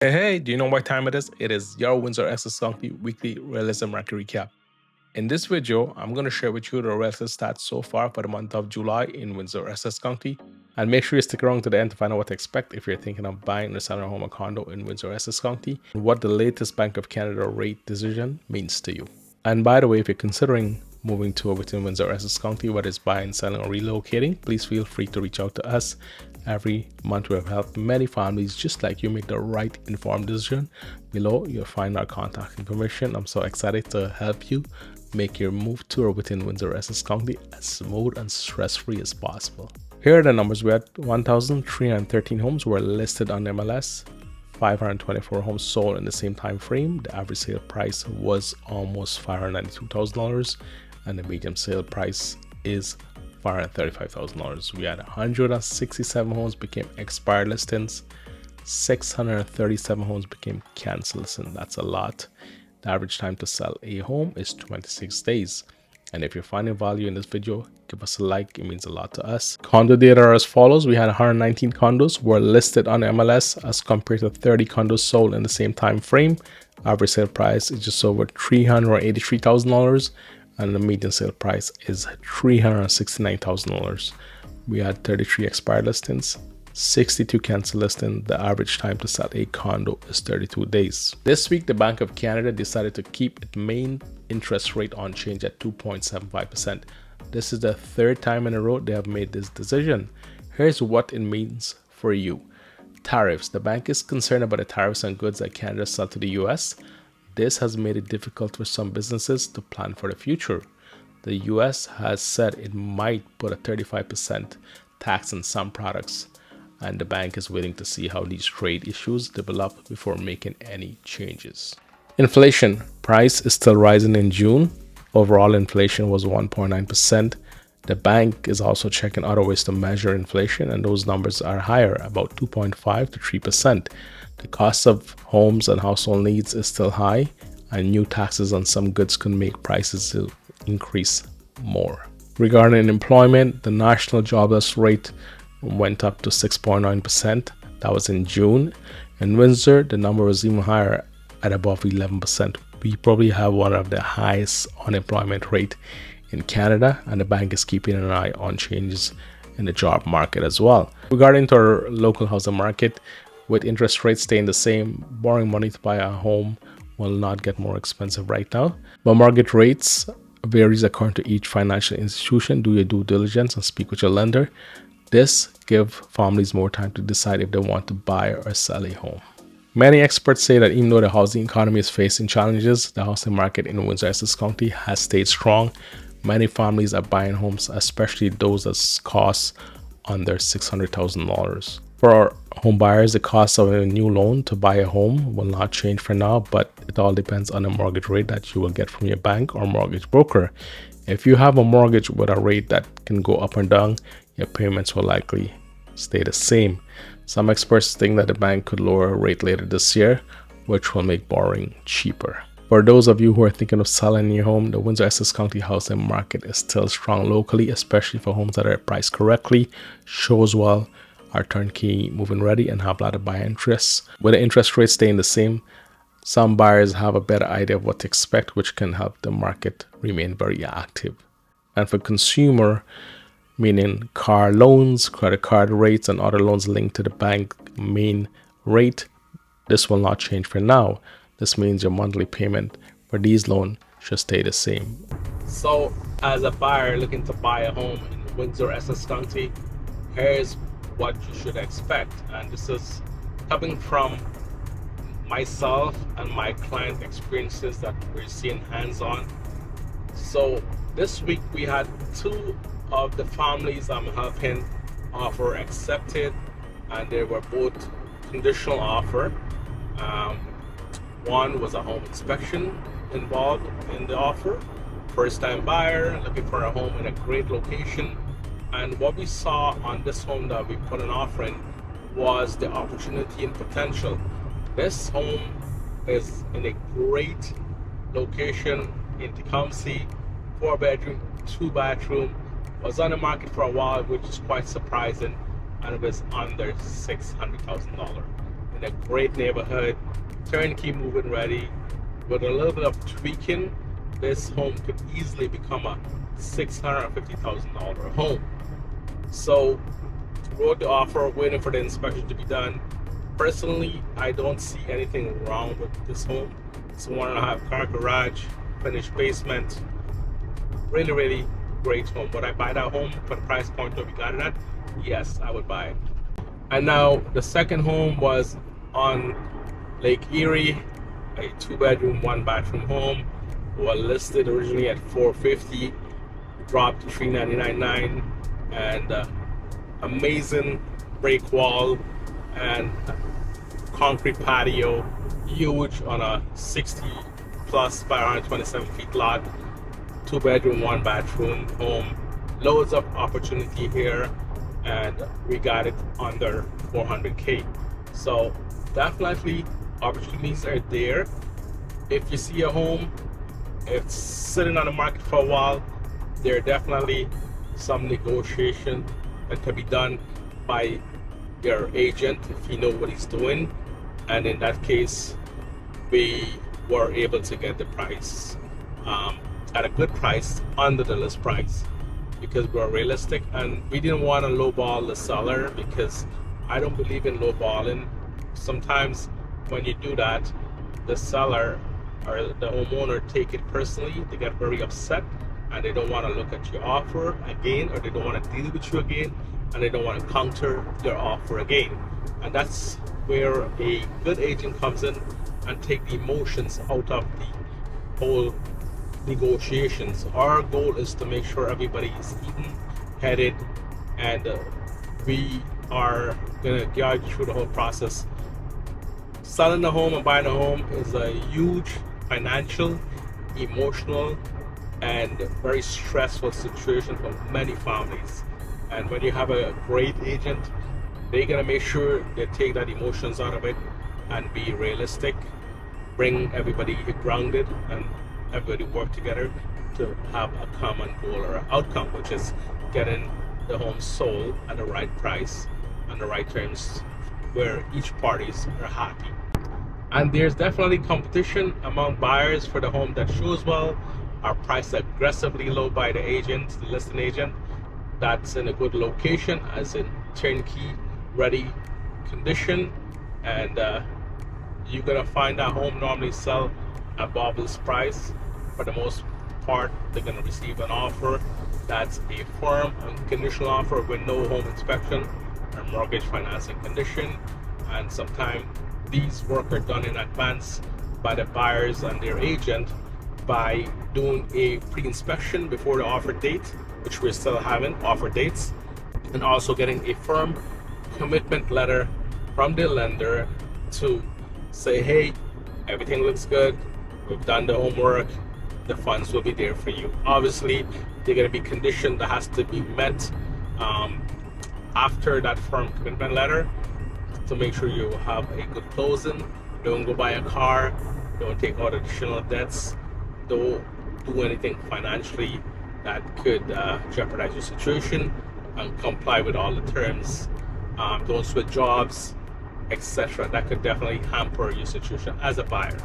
Hey, do you know what time it is? It is your Windsor Essex County weekly realism market recap. In this video, I'm going to share with you the realism stats so far for the month of July in Windsor Essex County. And make sure you stick around to the end to find out what to expect if you're thinking of buying or selling a home or condo in Windsor Essex County and what the latest Bank of Canada rate decision means to you. And by the way, if you're considering moving to or within Windsor Essex County, whether it's buying, selling, or relocating, please feel free to reach out to us. Every month we have helped many families just like you make the right informed decision. Below you'll find our contact information. I'm so excited to help you make your move to or within Windsor Essex County as smooth and stress-free as possible. Here are the numbers. We had 1,313 homes were listed on MLS. 524 homes sold in the same time frame. The average sale price was almost $592,000 and the median sale price is $535,000. We had 167 homes became expired listings. 637 homes became cancelled listings. That's a lot. The average time to sell a home is 26 days. And if you're finding value in this video, give us a like. It means a lot to us. Condo data are as follows. We had 119 condos were listed on MLS as compared to 30 condos sold in the same time frame. Average sale price is just over $383,000 and the median sale price is $369,000. We had 33 expired listings, 62 cancel listings. The average time to sell a condo is 32 days. This week, the Bank of Canada decided to keep its main interest rate unchanged at 2.75%. This is the third time in a row they have made this decision. Here's what it means for you. Tariffs. The bank is concerned about the tariffs on goods that Canada sells to the US. This has made it difficult for some businesses to plan for the future. The US has said it might put a 35% tax on some products, and the bank is waiting to see how these trade issues develop before making any changes. Inflation. Price is still rising in June. Overall inflation was 1.9%. The bank is also checking other ways to measure inflation, and those numbers are higher, about 2.5 to 3%. The cost of homes and household needs is still high, and new taxes on some goods can make prices increase more. Regarding employment, the national jobless rate went up to 6.9%. That was in June. In Windsor, the number was even higher at above 11%. We probably have one of the highest unemployment rate in Canada, and the bank is keeping an eye on changes in the job market as well. Regarding to our local housing market, with interest rates staying the same, borrowing money to buy a home will not get more expensive right now. But mortgage rates varies according to each financial institution. Do your due diligence and speak with your lender. This gives families more time to decide if they want to buy or sell a home. Many experts say that even though the housing economy is facing challenges, the housing market in Windsor Essex County has stayed strong. Many families are buying homes, especially those that cost under $600,000. For our home buyers, the cost of a new loan to buy a home will not change for now, but it all depends on the mortgage rate that you will get from your bank or mortgage broker. If you have a mortgage with a rate that can go up and down, your payments will likely stay the same. Some experts think that the bank could lower a rate later this year, which will make borrowing cheaper. For those of you who are thinking of selling your home, the Windsor Essex County housing market is still strong locally, especially for homes that are priced correctly, shows well, are turnkey move-in ready, and have a lot of buyer interests. With the interest rate staying the same, some buyers have a better idea of what to expect, which can help the market remain very active. And for consumer, meaning car loans, credit card rates, and other loans linked to the bank main rate, this will not change for now. This means your monthly payment for these loans should stay the same. So, as a buyer looking to buy a home in Windsor Essex County, here's what you should expect. And this is coming from myself and my client experiences that we're seeing hands-on. So, this week we had two of the families I'm helping offer accepted, and they were both conditional offer. One was a home inspection involved in the offer. First time buyer looking for a home in a great location. And what we saw on this home that we put an offer in was the opportunity and potential. This home is in a great location in Tecumseh, 4-bedroom, 2-bathroom. Was on the market for a while, which is quite surprising, and it was under $600,000. in a great neighborhood, turnkey move-in ready. With a little bit of tweaking, this home could easily become a $650,000 home. So, wrote the offer, waiting for the inspection to be done. Personally, I don't see anything wrong with this home. It's a 1.5 car garage, finished basement. Really, really great home. Would I buy that home for the price point that we got it at? Yes, I would buy it. And now the second home was on Lake Erie, a 2-bedroom, 1-bathroom home. Was listed originally at $450,000, dropped to $399,900, and amazing break wall and concrete patio, huge on a 60 plus by 127 feet lot, 2-bedroom, 1-bathroom home. Loads of opportunity here, and we got it under $400K. So definitely opportunities are there. If you see a home, it's sitting on the market for a while, there are definitely some negotiation that can be done by your agent if he knows what he's doing. And in that case, we were able to get the price at a good price, under the list price, because we were realistic and we didn't want to lowball the seller, because I don't believe in lowballing. Sometimes when you do that, the seller or the homeowner take it personally. They get very upset and they don't want to look at your offer again, or they don't want to deal with you again, and they don't want to counter your offer again. And that's where a good agent comes in and take the emotions out of the whole negotiations. Our goal is to make sure everybody is even-headed, and we are going to guide you through the whole process. Selling a home and buying a home is a huge financial, emotional, and very stressful situation for many families. And when you have a great agent, they're gonna make sure they take that emotions out of it and be realistic, bring everybody grounded, and everybody work together to have a common goal or outcome, which is getting the home sold at the right price and the right terms where each parties are happy. And there's definitely competition among buyers for the home that shows well, are priced aggressively low by the agent, the listing agent, that's in a good location, as in turnkey ready condition, and you're gonna find that home normally sell above this price. For the most part, they're gonna receive an offer that's a firm and conditional offer with no home inspection or mortgage financing condition. And sometimes these work are done in advance by the buyers and their agent by doing a pre-inspection before the offer date, which we're still having offer dates, and also getting a firm commitment letter from the lender to say, hey, everything looks good, we've done the homework, the funds will be there for you. Obviously, they're going to be conditioned that has to be met after that firm commitment letter, to make sure you have a good closing. Don't go buy a car, don't take out additional debts, don't do anything financially that could jeopardize your situation, and comply with all the terms. Don't switch jobs, etc. That could definitely hamper your situation as a buyer.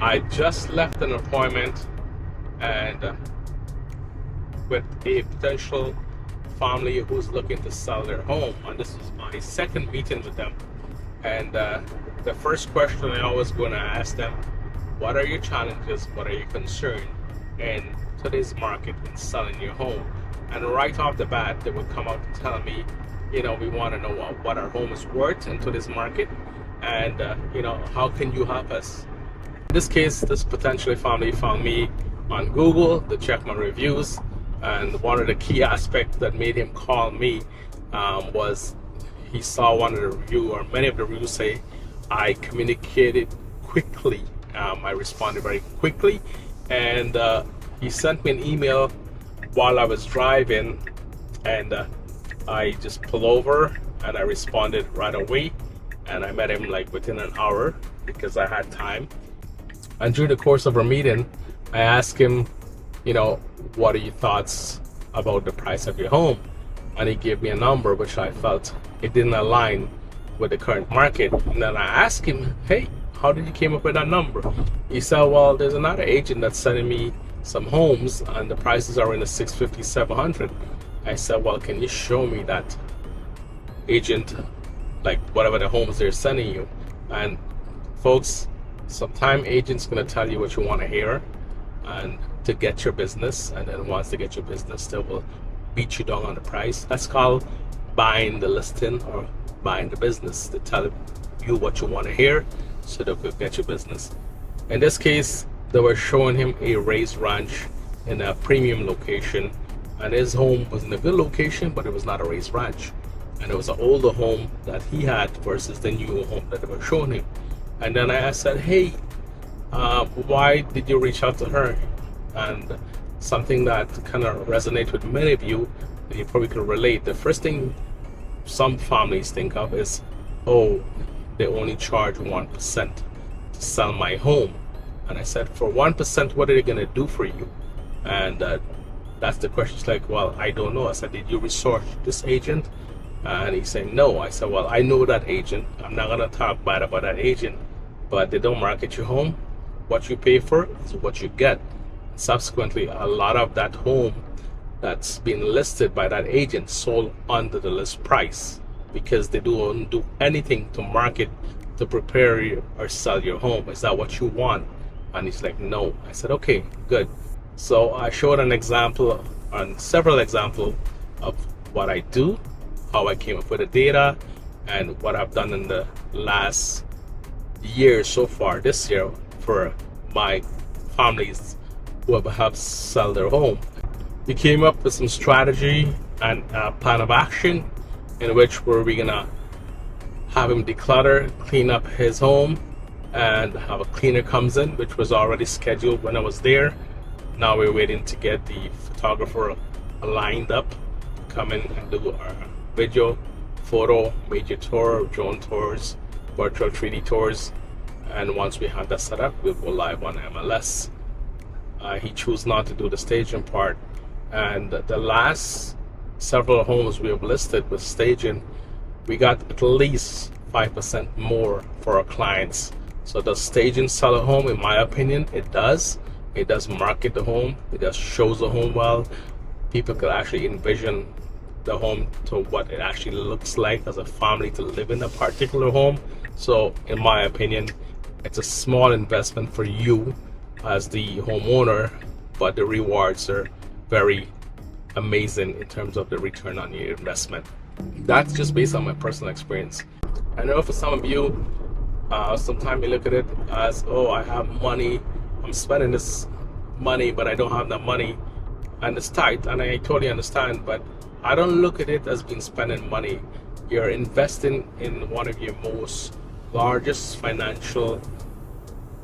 I just left an appointment and with a potential family who's looking to sell their home, and this is my second meeting with them. And the first question I always going to ask them, what are your challenges, what are your concerns in today's market in selling your home? And right off the bat, they would come out and tell me, you know, we want to know what our home is worth in today's market, and you know, how can you help us? In this case, this potentially family found me on Google to check my reviews, and one of the key aspects that made him call me was he saw one of the reviews, or many of the reviews say I communicated quickly. I responded very quickly, and he sent me an email while I was driving, and I just pulled over and I responded right away, and I met him like within an hour because I had time. And during the course of our meeting, I asked him, you know, what are your thoughts about the price of your home? And he gave me a number which I felt it didn't align with the current market. And then I asked him, hey, how did you came up with that number? He said, well, there's another agent that's sending me some homes and the prices are in the 650, 700. I said, well, can you show me that agent, like whatever the homes they're sending you? And folks, sometimes agents gonna tell you what you want to hear and to get your business, and then once they get your business, they will beat you down on the price. That's called buying the listing or buying the business. They tell you what you want to hear so they could get your business. In this case, they were showing him a raised ranch in a premium location, and his home was in a good location, but it was not a raised ranch, and it was an older home that he had versus the new home that they were showing him. And then I said, hey, why did you reach out to her? And something that kind of resonates with many of you, that you probably could relate. The first thing some families think of is, oh, they only charge 1% to sell my home. And I said, for 1%, what are they going to do for you? And that's the question. It's like, well, I don't know. I said, did you research this agent? And he said, no. I said, well, I know that agent. I'm not going to talk bad about that agent, but they don't market your home. What you pay for is what you get. Subsequently, a lot of that home that's been listed by that agent sold under the list price, because they don't do anything to market, to prepare you or sell your home. Is that what you want? And he's like, no. I said, okay, good. So I showed an example, on several examples of what I do, how I came up with the data, and what I've done in the last year so far, this year, for my families who have helped sell their home. We came up with some strategy and a plan of action in which we're gonna have him declutter, clean up his home, and have a cleaner comes in, which was already scheduled when I was there. Now we're waiting to get the photographer lined up to come in and do our video, photo, major tour, drone tours, virtual 3D tours. And once we have that set up, we'll go live on MLS. He chose not to do the staging part. And the last several homes we have listed with staging, we got at least 5% more for our clients. So does staging sell a home? In my opinion, it does. It does market the home. It does shows the home well. People could actually envision the home to what it actually looks like as a family to live in a particular home. So in my opinion, it's a small investment for you as the homeowner, but the rewards are very amazing in terms of the return on your investment. That's just based on my personal experience. I know for some of you, sometimes you look at it as, oh, I have money, I'm spending this money, but I don't have that money, and it's tight, and I totally understand, but I don't look at it as being spending money. You're investing in one of your most largest financial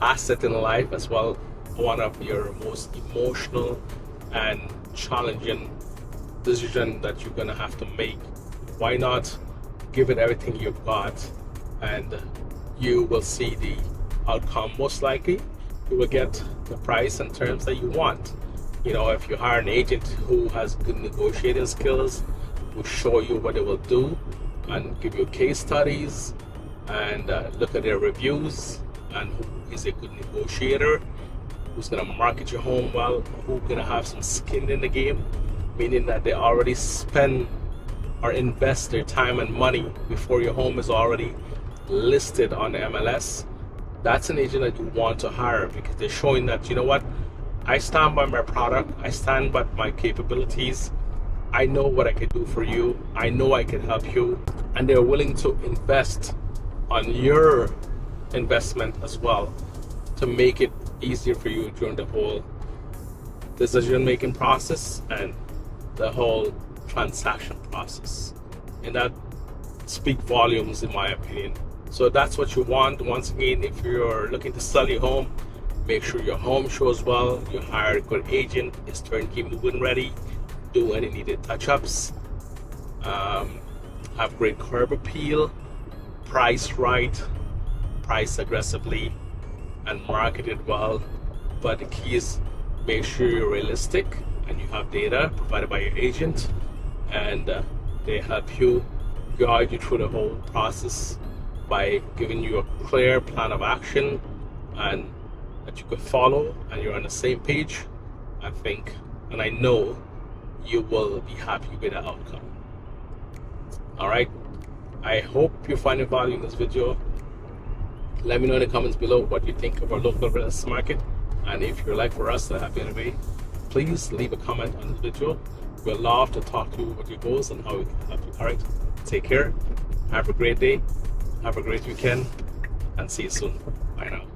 asset in life, as well one of your most emotional and challenging decision that you're gonna have to make. Why not give it everything you've got, and you will see the outcome. Most likely you will get the price and terms that you want. You know, if you hire an agent who has good negotiating skills, will show you what they will do and give you case studies and look at their reviews, and who is a good negotiator, who's going to market your home well, who's going to have some skin in the game, meaning that they already spend or invest their time and money before your home is already listed on the MLS. That's an agent that you want to hire, because they're showing that, you know what, I stand by my product, I stand by my capabilities, I know what I can do for you, I know I can help you, and they're willing to invest on your investment as well to make it easier for you during the whole decision making process and the whole transaction process. And that speaks volumes in my opinion. So that's what you want. Once again, if you're looking to sell your home, make sure your home shows well, you hire a good agent, is turnkey move-in ready, do any needed touch-ups, have great curb appeal, price right, price aggressively, and market it well. But the key is make sure you're realistic and you have data provided by your agent, and they help you guide you through the whole process by giving you a clear plan of action and that you could follow, and you're on the same page. I think and I know you will be happy with the outcome. Alright, I hope you find value in this video. Let me know in the comments below what you think of our local real estate market, and if you'd like for us to help you in a way, please leave a comment on this video. We'd love to talk to you about your goals and how we can help you. Alright, take care, have a great day, have a great weekend, and see you soon. Bye now.